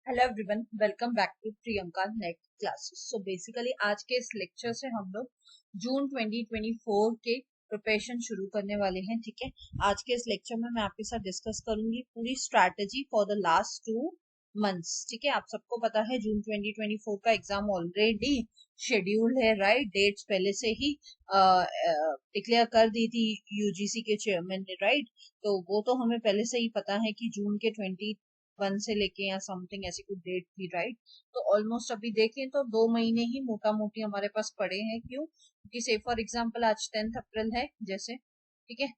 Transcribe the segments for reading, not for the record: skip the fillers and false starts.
Hello everyone, welcome back to Priyanka net classes. So basically आज के इस लेक्चर से हम लोग जून 2024 के प्रिपरेशन शुरू करने वाले हैं। ठीक है, आज के इस लेक्चर में मैं आपके साथ डिस्कस करूंगी पूरी strategy for the last 2 months. ठीक है, आप सबको पता है जून 2024 का एग्जाम ऑलरेडी शेड्यूल है, राइट। डेट्स पहले से ही डिक्लेयर कर दी थी यूजीसी के चेयरमैन ने, राइट। तो वो तो हमें पहले से ही पता है कि जून के 21 से लेके या समथिंग ऐसी कुछ डेट थी, राइट। तो ऑलमोस्ट अभी देखें तो 2 महीने ही मोटा मोटी हमारे पास पड़े हैं। क्यों? क्योंकि से फॉर एग्जाम्पल आज 10 अप्रैल है जैसे, ठीक है।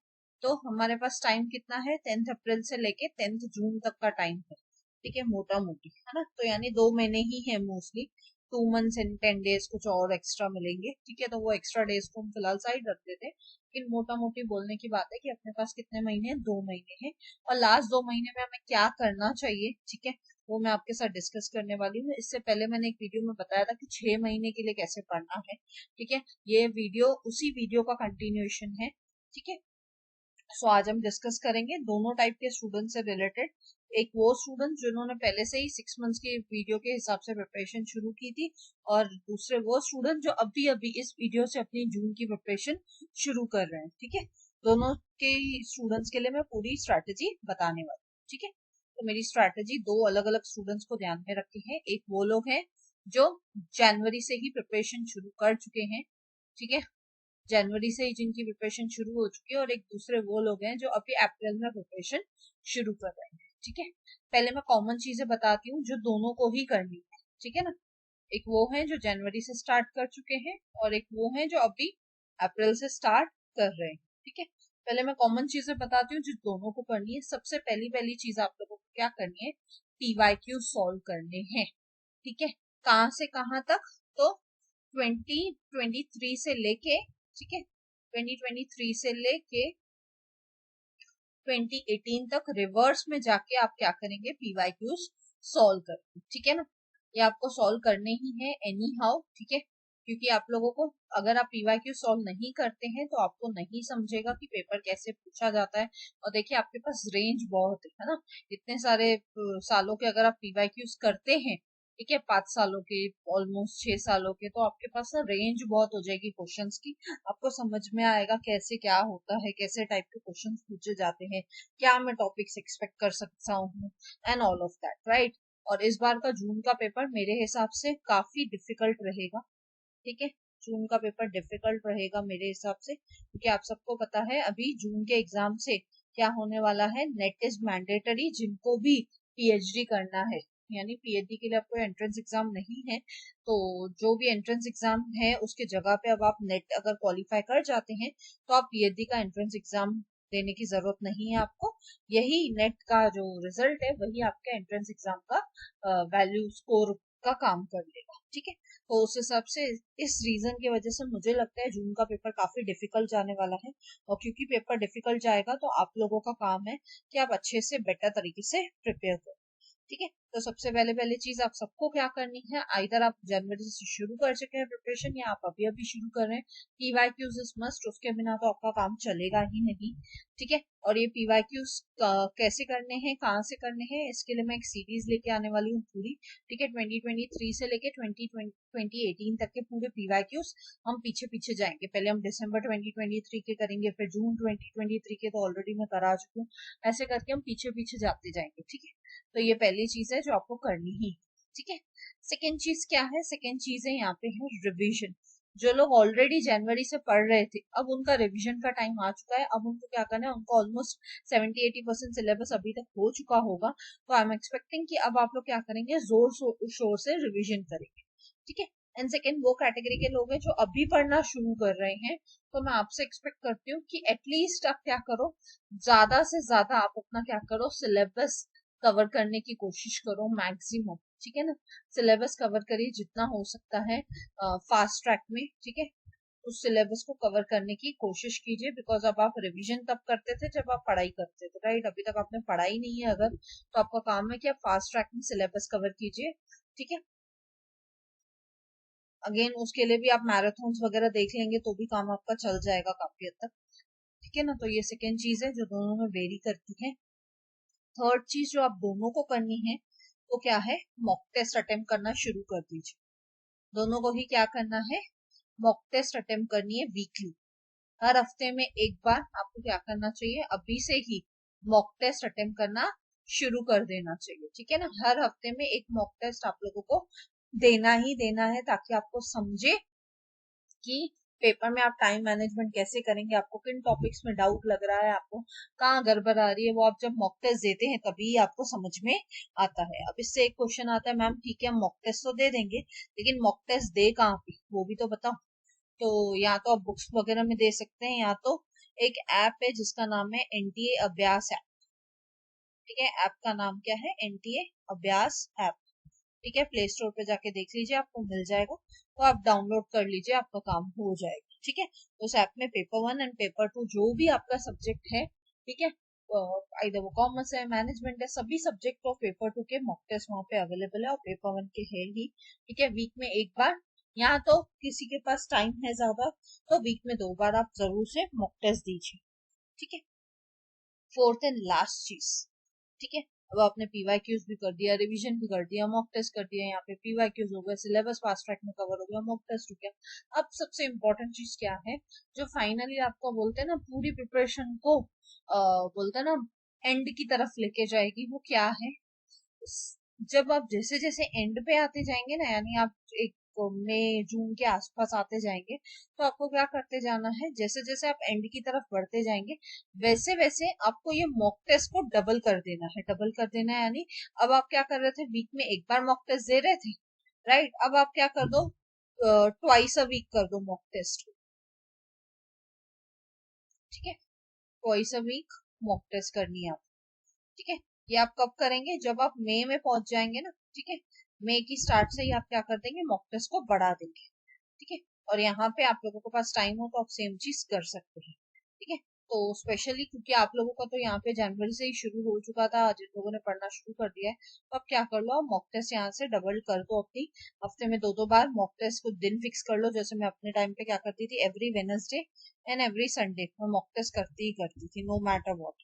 तो हमारे पास टाइम कितना है? 10 अप्रैल से लेके 10 जून तक का टाइम है, ठीक है, मोटा मोटी, है ना। तो यानी 2 महीने ही है मोस्टली। 2 मंथ्स एंड 10 डेज कुछ और एक्स्ट्रा मिलेंगे, ठीक है। तो वो एक्स्ट्रा डेज को हम फिलहाल साइड रख देते हैं, लेकिन मोटा मोटी बोलने की बात है कि अपने पास कितने महीने हैं? 2 महीने हैं। और लास्ट 2 महीने में हमें क्या करना चाहिए, ठीक है, वो मैं आपके साथ डिस्कस करने वाली हूँ। इससे पहले मैंने एक वीडियो में बताया था कि 6 महीने के लिए कैसे पढ़ना है, ठीक है। ये वीडियो उसी वीडियो का कंटिन्यूएशन है, ठीक है। सो आज हम डिस्कस करेंगे दोनों टाइप के स्टूडेंट से रिलेटेड। एक वो स्टूडेंट जिन्होंने पहले से ही 6 मंथ्स की वीडियो के हिसाब से प्रिपरेशन शुरू की थी, और दूसरे वो स्टूडेंट जो अभी अभी इस वीडियो से अपनी जून की प्रिपरेशन शुरू कर रहे हैं, ठीक है। दोनों के स्टूडेंट्स के लिए मैं पूरी स्ट्रैटेजी बताने वाली हूँ, ठीक है। तो मेरी स्ट्रैटेजी दो अलग अलग स्टूडेंट्स को ध्यान में रखी है। एक वो लोग हैं जो जनवरी से ही प्रिपरेशन शुरू कर चुके हैं, ठीक है, जनवरी से ही जिनकी प्रिपरेशन शुरू हो चुकी है। और एक दूसरे वो लोग हैं जो अभी अप्रैल में प्रिपरेशन शुरू कर रहे हैं, ठीक है। पहले मैं कॉमन चीजें बताती हूँ जो दोनों को ही करनी है, ठीक है ना। एक वो है जो जनवरी से स्टार्ट कर चुके हैं, और एक वो है जो अभी अप्रैल से स्टार्ट कर रहे हैं, ठीक है। पहले मैं कॉमन चीजें बताती हूँ जो दोनों को करनी है। सबसे पहली पहली चीज आप लोगों को क्या करनी है? पीवाईक्यू सॉल्व करने हैं, ठीक है। कहाँ से कहाँ तक? तो 2023 से लेके, ठीक है, 2023 से लेके 2018 तक रिवर्स में जाके आप क्या करेंगे? पीवाईक्यूज सॉल्व करेंगे, ठीक है ना। ये आपको सॉल्व करने ही है एनी हाउ, ठीक है। क्योंकि आप लोगों को, अगर आप पीवाईक्यू सॉल्व नहीं करते हैं तो आपको नहीं समझेगा कि पेपर कैसे पूछा जाता है। और देखिए आपके पास रेंज बहुत है ना। इतने सारे सालों के अगर आप पीवाईक्यूज करते हैं, ठीक है, 5 सालों के, ऑलमोस्ट 6 सालों के, तो आपके पास ना रेंज बहुत हो जाएगी क्वेश्चंस की। आपको समझ में आएगा कैसे क्या होता है, कैसे टाइप के क्वेश्चंस पूछे जाते हैं, क्या मैं टॉपिक्स एक्सपेक्ट कर सकता हूँ, and all of that, right. और इस बार का जून का पेपर मेरे हिसाब से काफी डिफिकल्ट रहेगा, ठीक है। जून का पेपर डिफिकल्ट रहेगा मेरे हिसाब से, क्योंकि आप सबको पता है अभी जून के एग्जाम से क्या होने वाला है। नेट इज मैंडेटरी जिनको भी पीएचडी करना है, यानी पीएचडी के लिए आपको एंट्रेंस एग्जाम नहीं है, तो जो भी एंट्रेंस एग्जाम है उसके जगह पे अब आप नेट अगर क्वालिफाई कर जाते हैं तो आप पीएचडी का एंट्रेंस एग्जाम देने की जरूरत नहीं है आपको। यही नेट का जो रिजल्ट है वही आपके एंट्रेंस एग्जाम का वैल्यू स्कोर का काम कर लेगा, ठीक है। तो उस हिसाब से इस रीजन की वजह से मुझे लगता है जून का पेपर काफी डिफिकल्ट जाने वाला है। और क्योंकि पेपर डिफिकल्ट जाएगा तो आप लोगों का काम है कि आप अच्छे से बेटर तरीके से प्रिपेयर करो, ठीक है। तो सबसे पहले पहली चीज आप सबको क्या करनी है, आइदर आप जनवरी से शुरू कर चुके हैं प्रिपरेशन या आप अभी अभी शुरू कर रहे हैं, पीवाईक्यूज इज मस्ट। उसके बिना तो आपका काम चलेगा ही नहीं, ठीक है। और ये पीवाईक्यूज कैसे करने हैं, कहाँ से करने हैं, इसके लिए मैं एक सीरीज लेके आने वाली हूँ पूरी, ठीक है। 2023 से लेके 2018 तक के पूरे पीवाईक्यूज हम पीछे पीछे जाएंगे। पहले हम दिसंबर 2023 के करेंगे, फिर जून 2023 के तो ऑलरेडी मैं करा चुकी हूँ। ऐसे करके हम पीछे पीछे जाते जाएंगे, ठीक है। तो ये पहली चीज है जो आपको करनी ही, ठीक है। सेकेंड चीज क्या है? सेकेंड चीज है यहाँ पे है रिवीजन। जो लोग ऑलरेडी जनवरी से पढ़ रहे थे, अब उनका रिवीजन का टाइम आ चुका है। अब उनको क्या करना है? उनको ऑलमोस्ट 70-80% सिलेबस अभी तक हो चुका होगा, तो आई एम एक्सपेक्टिंग कि अब आप लोग क्या करेंगे? जोर शोर से रिवीजन करेंगे, ठीक है। एंड सेकेंड वो कैटेगरी के लोग हैं जो अभी पढ़ना शुरू कर रहे हैं, तो मैं आपसे एक्सपेक्ट करती हूँ कि एटलीस्ट आप क्या करो, ज्यादा से ज्यादा आप अपना क्या करो, सिलेबस कवर करने की कोशिश करो मैक्सिमम, ठीक है ना। सिलेबस कवर करिए जितना हो सकता है फास्ट ट्रैक में, ठीक है। उस सिलेबस को कवर करने की कोशिश कीजिए, बिकॉज अब आप रिवीजन तब करते थे जब आप पढ़ाई करते थे, राइट। अभी तक आपने पढ़ाई नहीं है अगर, तो आपका काम है कि आप फास्ट ट्रैक में सिलेबस कवर कीजिए, ठीक है। अगेन उसके लिए भी आप मैराथन्स वगैरह देख लेंगे तो भी काम आपका चल जाएगा काफी हद तक, ठीक है ना। तो ये सेकेंड चीज है जो दोनों में वेरी करती है। थर्ड चीज जो आप दोनों को करनी है वो क्या है, मॉक टेस्ट अटेम्प्ट करना शुरू कर दीजिए। दोनों को ही क्या करना है, मॉक टेस्ट अटेम्प्ट करनी है वीकली। हर हफ्ते में एक बार आपको क्या करना चाहिए, अभी से ही मॉक टेस्ट अटेम्प्ट करना शुरू कर देना चाहिए, ठीक है ना। हर हफ्ते में एक मॉक टेस्ट आप लोगों को देना ही देना है, ताकि आपको समझे कि पेपर में आप टाइम मैनेजमेंट कैसे करेंगे, आपको किन टॉपिक्स में डाउट लग रहा है, आपको कहाँ गड़बड़ आ रही है, वो आप जब मॉक टेस्ट देते हैं तभी आपको समझ में आता है। अब इससे एक क्वेश्चन आता है, मैम ठीक है हम मॉक टेस्ट तो दे देंगे, लेकिन मॉक टेस्ट दे कहाँ पे, वो भी तो बताओ। तो या तो आप बुक्स वगैरह में दे सकते हैं, या तो एक ऐप है जिसका नाम है एनटीए अभ्यास ऐप, ठीक है। ऐप का नाम क्या है, एनटीए अभ्यास ऐप, ठीक है। प्ले स्टोर पे जाके देख लीजिए, आपको मिल जाएगा, तो आप डाउनलोड कर लीजिए, आपका काम हो जाएगा, ठीक है। उस ऐप में पेपर 1 एंड पेपर 2 जो भी आपका सब्जेक्ट है, ठीक है, इधर वो कॉमर्स है, मैनेजमेंट है, सभी सब्जेक्ट ऑफ पेपर 2 के मॉक टेस्ट वहाँ पे अवेलेबल है, और पेपर 1 के है ही, ठीक है। वीक में एक बार, या तो किसी के पास टाइम है ज्यादा तो वीक में 2 बार आप जरूर से मॉक टेस्ट दीजिए, ठीक है। फोर्थ एंड लास्ट चीज, ठीक है, अब आपने पीवाईक्यूज भी कर दिया, रिवीजन भी कर दिया, मॉक टेस्ट कर दिया, यहाँ पे पीवाईक्यूज हो गया, सिलेबस फास्ट ट्रैक में कवर हो गया, मॉक टेस्ट हो गया। अब सबसे इम्पोर्टेंट चीज क्या है, जो फाइनली आपको बोलते हैं ना पूरी प्रिपरेशन को बोलते हैं ना एंड की तरफ लेके जाएगी, वो क्या है, जब आप जैसे जैसे एंड पे आते जाएंगे ना, यानी आप एक मई जून के आसपास आते जाएंगे, तो आपको क्या करते जाना है, जैसे जैसे आप एंड की तरफ बढ़ते जाएंगे, वैसे वैसे आपको ये मॉक टेस्ट को डबल कर देना है, डबल कर देना है। यानी अब आप क्या कर रहे थे, वीक में एक बार मॉक टेस्ट दे रहे थे, राइट, अब आप क्या कर दो, ट्वाइस अ वीक कर दो मॉक टेस्ट, ठीक है। Twice a week mock test करनी है आप, ठीक है। ये आप कब करेंगे, जब आप मई में पहुंच जाएंगे ना, ठीक है। मई की स्टार्ट से ही आप क्या कर देंगे, मॉक टेस्ट को बढ़ा देंगे, ठीक है। और यहाँ पे आप लोगों के पास टाइम हो तो आप सेम चीज कर सकते हैं, ठीक है। तो स्पेशली क्योंकि आप लोगों का तो यहाँ पे जनवरी से ही शुरू हो चुका था, जिन लोगों ने पढ़ना शुरू कर दिया है, तो आप क्या कर लो, आप मॉक टेस्ट यहाँ से डबल कर दो अपनी, हफ्ते में 2-2 बार मॉक टेस्ट को दिन फिक्स कर लो। जैसे मैं अपने टाइम पे क्या करती थी, every Wednesday and every Sunday मैं मॉक टेस्ट करती ही करती थी, नो मैटर वॉट,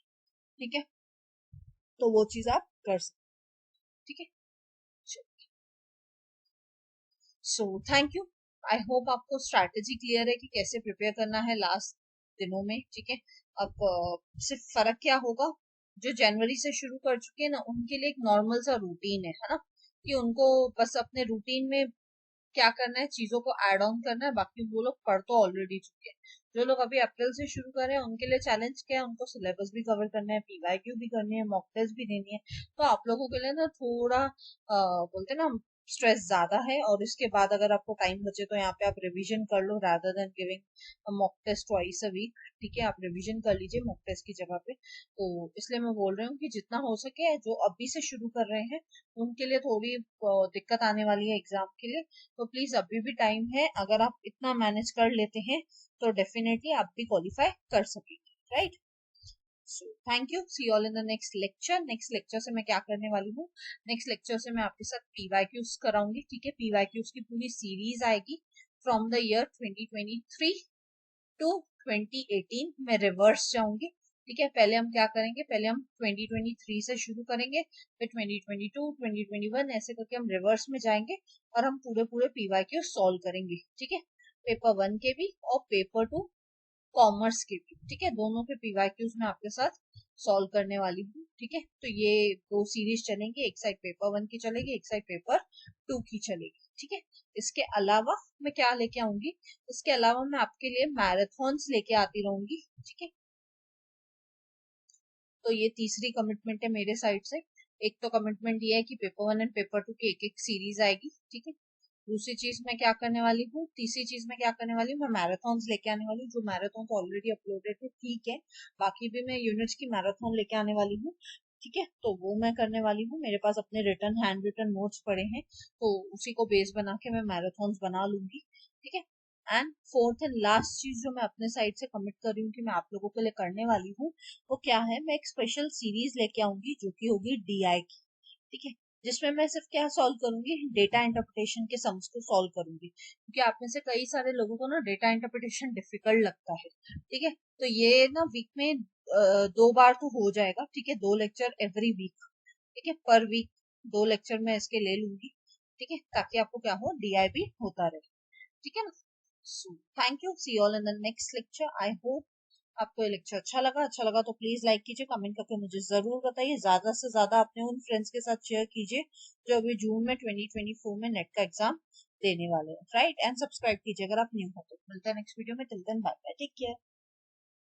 ठीक है। तो वो चीज आप कर सकते, ठीक है। सो थैंक यू, आई होप आपको स्ट्रैटेजी क्लियर है कि कैसे प्रिपेयर करना है लास्ट दिनों में, ठीक है। अब सिर्फ फर्क क्या होगा, जो जनवरी से शुरू कर चुके हैं ना, उनके लिए एक नॉर्मल सा रूटीन है ना, कि उनको बस अपने रूटीन में क्या करना है, चीजों को ऐड ऑन करना है, बाकी वो लोग पढ़ तो ऑलरेडी चुके हैं। जो लोग अभी अप्रैल से शुरू कर रहे हैं, उनके लिए चैलेंज क्या है, उनको सिलेबस भी कवर करना है, पीवाईक्यू भी करनी है, मॉक टेस्ट भी देनी है। तो आप लोगों के लिए ना थोड़ा बोलते हैं ना स्ट्रेस ज्यादा है, और इसके बाद अगर आपको टाइम बचे तो यहाँ पे आप रिवीजन कर लो, rather than giving mock test twice a week, ठीक है। आप रिवीजन कर लीजिए मॉक टेस्ट की जगह पे। तो इसलिए मैं बोल रही हूँ कि जितना हो सके, जो अभी से शुरू कर रहे हैं उनके लिए थोड़ी दिक्कत आने वाली है एग्जाम के लिए, तो प्लीज अभी भी टाइम है, अगर आप इतना मैनेज कर लेते हैं तो डेफिनेटली आप भी क्वालिफाई कर सकेंगे, right. So thank you, see all in the next lecture. Next lecture से मैं क्या करने वाली हूँ, नेक्स्ट लेक्चर से मैं आपके साथ पीवाईक्यूज कराऊंगी, ठीक है। पीवाईक्यूज की पूरी सीरीज आएगी फ्रॉम द ईयर 2023 टू 2018, मैं रिवर्स जाऊंगी, ठीक है। पहले हम क्या करेंगे, पहले हम 2023 से शुरू करेंगे, फिर 2022 2021 ऐसे करके हम रिवर्स में जाएंगे, और हम पूरे पूरे पीवाईक्यू सॉल्व करेंगे, ठीक है। पेपर 1 के भी और पेपर 2 कॉमर्स के भी, ठीक है। दोनों के पीवाईक्यूज मैं आपके साथ सॉल्व करने वाली हूँ, ठीक है। तो ये दो सीरीज चलेंगी, एक साइड पेपर 1 की चलेगी, एक साइड पेपर 2 की चलेगी, ठीक है। इसके अलावा मैं क्या लेके आऊंगी, इसके अलावा मैं आपके लिए मैराथन्स लेके आती रहूंगी, ठीक है। तो ये तीसरी कमिटमेंट है मेरे साइड से। एक तो कमिटमेंट ये है कि पेपर 1 एंड पेपर 2 की एक एक सीरीज आएगी, ठीक है। दूसरी चीज मैं क्या करने वाली हूँ, तीसरी चीज मैं क्या करने वाली हूँ, मैं मैराथन्स लेके आने वाली हूँ। जो मैराथन ऑलरेडी अपलोडेड है, ठीक है, बाकी भी मैं यूनिट्स की मैराथन लेके आने वाली हूँ, ठीक है। तो वो मैं करने वाली हूँ, मेरे पास अपने रिटर्न हैंड रिटन नोट्स पड़े हैं, तो उसी को बेस बना के मैं मैराथन्स बना लूंगी, ठीक है। एंड फोर्थ एंड लास्ट चीज जो मैं अपने साइड से कमिट कर रही हूँ कि मैं आप लोगों के लिए करने वाली हूँ, वो क्या है, मैं एक स्पेशल सीरीज लेके आऊंगी जो कि होगी डीआई की, ठीक है। जिसमें मैं सिर्फ क्या सॉल्व करूंगी, डेटा इंटरप्रिटेशन के सम्स को सॉल्व करूंगी, क्योंकि आप में से कई सारे लोगों को ना डेटा इंटरप्रिटेशन डिफिकल्ट लगता है, ठीक है। तो ये ना वीक में 2 बार तो हो जाएगा, ठीक है, 2 लेक्चर एवरी वीक, ठीक है, पर वीक 2 लेक्चर मैं इसके ले लूंगी, ठीक है, ताकि आपको क्या हो, DIB होता रहे, ठीक है ना। So thank you, see all in the next lecture. I hope आपको ये लेक्चर अच्छा लगा तो प्लीज लाइक कीजिए, कमेंट करके मुझे जरूर बताइए, ज्यादा से ज्यादा अपने उन फ्रेंड्स के साथ शेयर कीजिए जो अभी जून में 2024 में नेट का एग्जाम देने वाले हैं, राइट, एंड सब्सक्राइब कीजिए अगर आप न्यू हो तो। मिलते हैं नेक्स्ट वीडियो में, till then bye bye, take care.